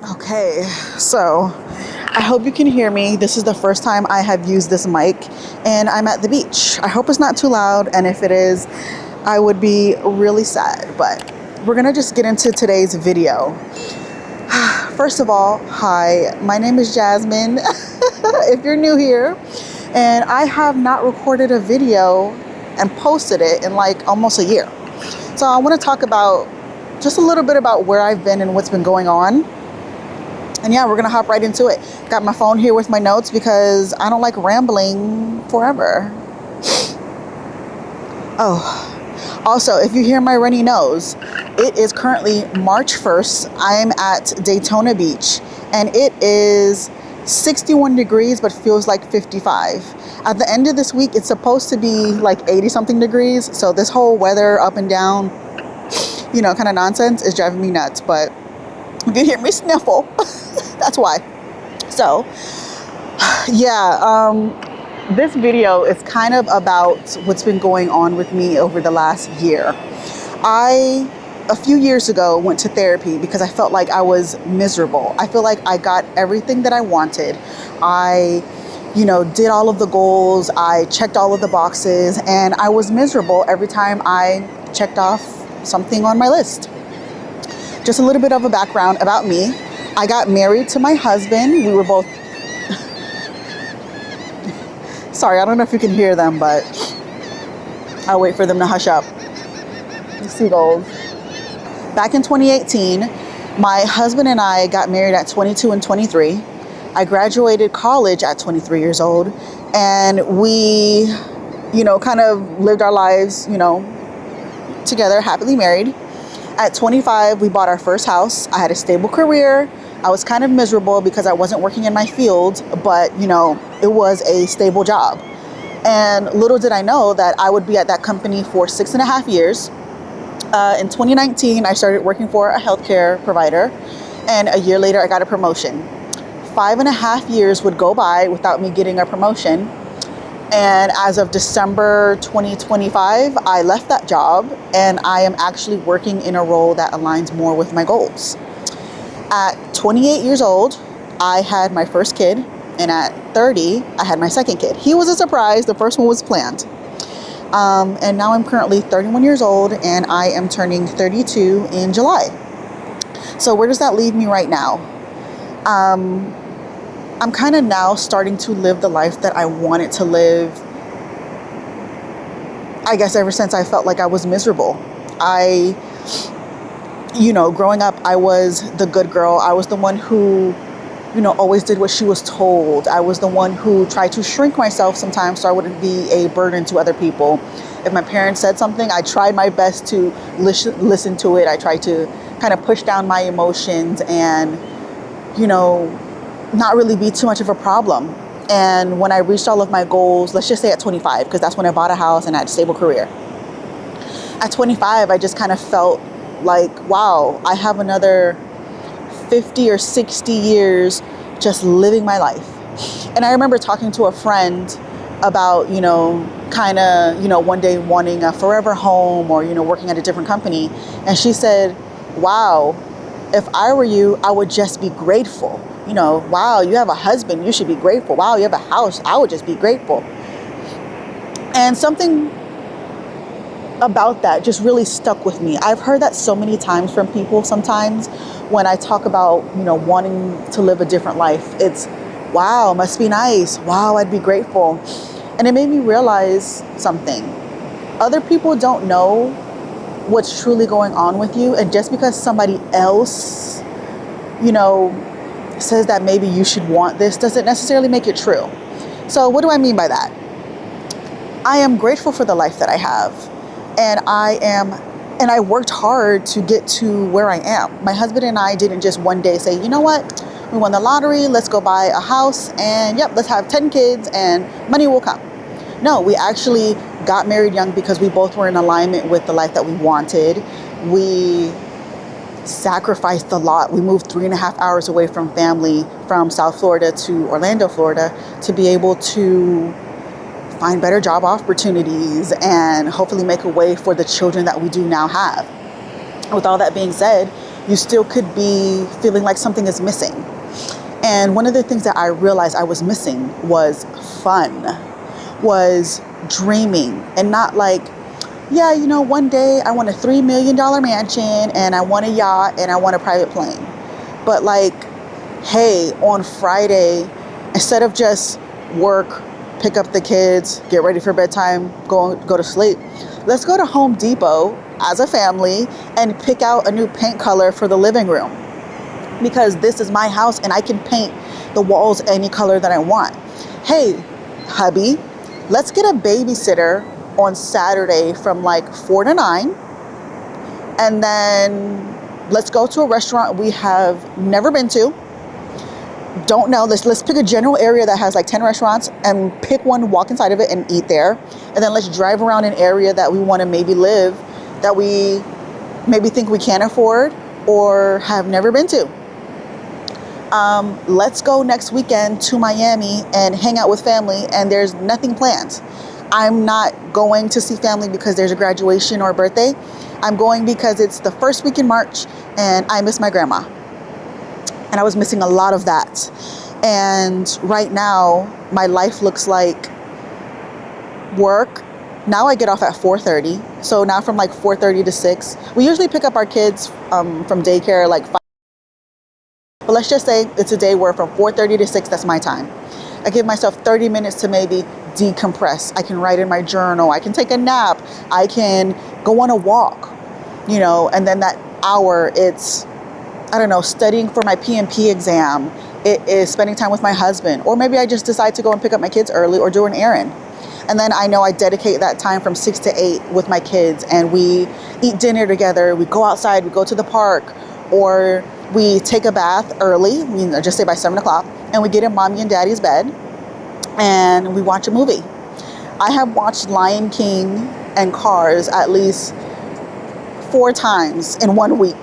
Okay, so I hope you can hear me. This is the first time I have used this mic, and I'm at the beach. I hope it's not too loud, and if it is, I would be really sad, but we're gonna just get into today's video. First of all, hi, my name is Jasmine, if you're new here, and I have not recorded a video and posted it in like almost a year. So I wanna talk about just a little bit about where I've been and what's been going on. And yeah, we're gonna hop right into it. Got my phone here with my notes because I don't like rambling forever. Oh, also, if you hear my runny nose, it is currently March 1st. I am at Daytona Beach and it is 61 degrees, but feels like 55. At the end of this week, it's supposed to be like 80 something degrees. So this whole weather up and down, kind of nonsense is driving me nuts. But if you hear me sniffle, that's why. So yeah, this video is kind of about what's been going on with me over the last year. A few years ago, went to therapy because I felt like I was miserable. I feel like I got everything that I wanted. I, did all of the goals. I checked all of the boxes, and I was miserable every time I checked off something on my list. Just a little bit of a background about me. I got married to my husband. We were both... Sorry, I don't know if you can hear them, but I'll wait for them to hush up. The seagulls. Back in 2018, my husband and I got married at 22 and 23. I graduated college at 23 years old, and we, kind of lived our lives, together, happily married. At 25, we bought our first house. I had a stable career. I was kind of miserable because I wasn't working in my field, but, it was a stable job. And little did I know that I would be at that company for 6.5 years. In 2019, I started working for a healthcare provider, and a year later, I got a promotion. 5.5 years would go by without me getting a promotion. And as of December 2025, I left that job, and I am actually working in a role that aligns more with my goals. At 28 years old, I had my first kid, and at 30, I had my second kid. He was a surprise. The first one was planned. And now I'm currently 31 years old, and I am turning 32 in July. So where does that leave me right now? I'm kind of now starting to live the life that I wanted to live, I guess, ever since I felt like I was miserable. Growing up, I was the good girl. I was the one who, always did what she was told. I was the one who tried to shrink myself sometimes so I wouldn't be a burden to other people. If my parents said something, I tried my best to listen to it. I tried to kind of push down my emotions and, not really be too much of a problem. And when I reached all of my goals, let's just say at 25, because that's when I bought a house and I had a stable career. At 25, I just kind of felt like, wow, I have another 50 or 60 years just living my life. And I remember talking to a friend about, one day wanting a forever home or, working at a different company. And she said, wow, if I were you, I would just be grateful. Wow, you have a husband, you should be grateful. Wow, you have a house, I would just be grateful. And something about that just really stuck with me. I've heard that so many times from people sometimes when I talk about, wanting to live a different life. It's, wow, must be nice. Wow, I'd be grateful. And it made me realize something. Other people don't know what's truly going on with you. And just because somebody else, says that maybe you should want this doesn't necessarily make it true. So what do I mean by that? I am grateful for the life that I have. And I worked hard to get to where I am. My husband and I didn't just one day say, you know what, we won the lottery, let's go buy a house and let's have 10 kids and money will come. No, we actually got married young because we both were in alignment with the life that we wanted. We sacrificed a lot. We moved 3.5 hours away from family from South Florida to Orlando, Florida, to be able to find better job opportunities and hopefully make a way for the children that we do now have. With all that being said, you still could be feeling like something is missing. And one of the things that I realized I was missing was fun, was dreaming, and not like, yeah, you know, one day I want a $3 million mansion and I want a yacht and I want a private plane. But like, hey, on Friday, instead of just work, pick up the kids, get ready for bedtime, go to sleep, let's go to Home Depot as a family and pick out a new paint color for the living room. Because this is my house and I can paint the walls any color that I want. Hey, hubby, let's get a babysitter on Saturday from like 4 to 9. And then let's go to a restaurant we have never been to. Don't know. Let's pick a general area that has like 10 restaurants and pick one, walk inside of it and eat there. And then let's drive around an area that we want to maybe live, that we maybe think we can afford or have never been to. Let's go next weekend to Miami and hang out with family, and there's nothing planned. I'm not going to see family because there's a graduation or a birthday. I'm going because it's the first week in March and I miss my grandma. And I was missing a lot of that. And right now, my life looks like work. Now I get off at 4:30. So now from like 4:30 to 6. We usually pick up our kids from daycare like 5. But let's just say it's a day where from 4:30 to 6, that's my time. I give myself 30 minutes to maybe decompress. I can write in my journal. I can take a nap. I can go on a walk, you know, and then that hour, it's, I don't know, studying for my PMP exam. It is spending time with my husband. Or maybe I just decide to go and pick up my kids early or do an errand. And then I know I dedicate that time from 6 to 8 with my kids, and we eat dinner together. We go outside, we go to the park, or we take a bath early, just say by 7 o'clock, and we get in mommy and daddy's bed and we watch a movie. I have watched Lion King and Cars at least 4 times in 1 week.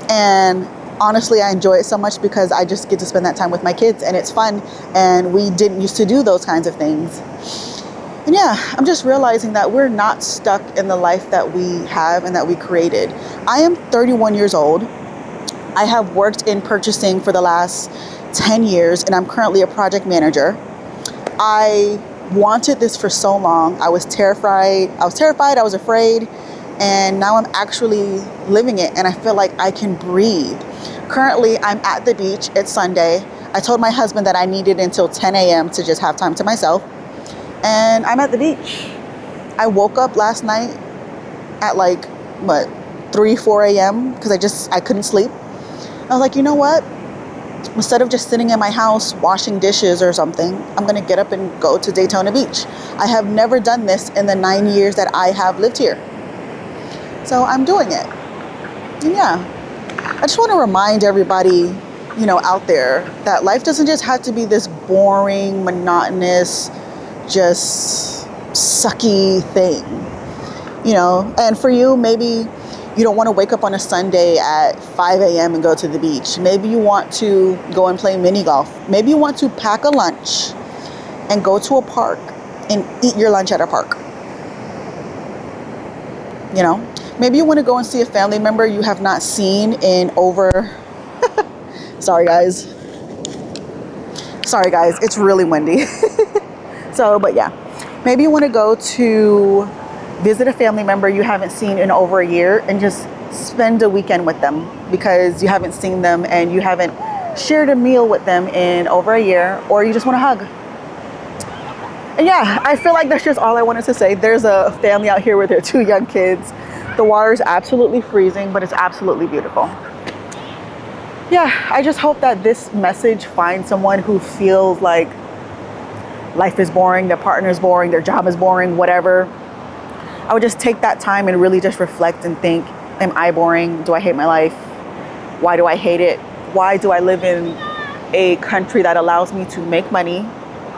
And honestly, I enjoy it so much because I just get to spend that time with my kids and it's fun. And we didn't used to do those kinds of things. And yeah, I'm just realizing that we're not stuck in the life that we have and that we created. I am 31 years old. I have worked in purchasing for the last 10 years and I'm currently a project manager. I wanted this for so long. I was terrified, I was afraid, and now I'm actually living it and I feel like I can breathe. Currently, I'm at the beach. It's Sunday. I told my husband that I needed until 10 a.m. to just have time to myself. And I'm at the beach. I woke up last night at like, 3, 4 a.m. because I couldn't sleep. I was like, you know what? Instead of just sitting in my house washing dishes or something, I'm going to get up and go to Daytona Beach. I have never done this in the 9 years that I have lived here. So I'm doing it. And yeah, I just want to remind everybody, you know, out there that life doesn't just have to be this boring, monotonous, just sucky thing, you know. And for you, maybe you don't want to wake up on a Sunday at 5 a.m. and go to the beach. Maybe you want to go and play mini golf. Maybe you want to pack a lunch and go to a park and eat your lunch at a park. You know, maybe you want to go and see a family member you have not seen in over, sorry guys, it's really windy. So, but yeah, maybe you want to go to visit a family member you haven't seen in over a year and just spend a weekend with them because you haven't seen them and you haven't shared a meal with them in over a year, or you just want to hug. And yeah, I feel like that's just all I wanted to say. There's a family out here with their 2 young kids. The water is absolutely freezing, but it's absolutely beautiful. Yeah, I just hope that this message finds someone who feels like life is boring, their partner is boring, their job is boring, whatever. I would just take that time and really just reflect and think, am I boring? Do I hate my life? Why do I hate it? Why do I live in a country that allows me to make money,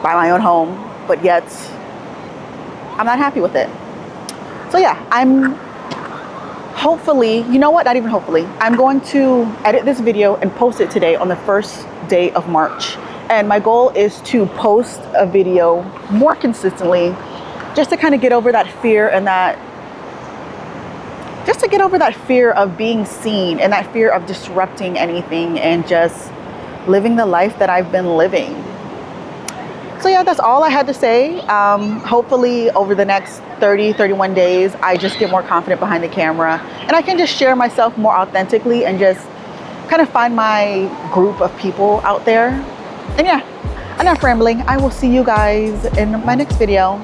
buy my own home, but yet I'm not happy with it? So yeah, I'm hopefully, you know what, not even hopefully, I'm going to edit this video and post it today on the first day of March. And my goal is to post a video more consistently, just to kind of get over that fear and that just to get over that fear of being seen and that fear of disrupting anything and just living the life that I've been living. So yeah, that's all I had to say. Hopefully over the next 31 days, I just get more confident behind the camera and I can just share myself more authentically and just kind of find my group of people out there. And yeah, enough rambling. I will see you guys in my next video.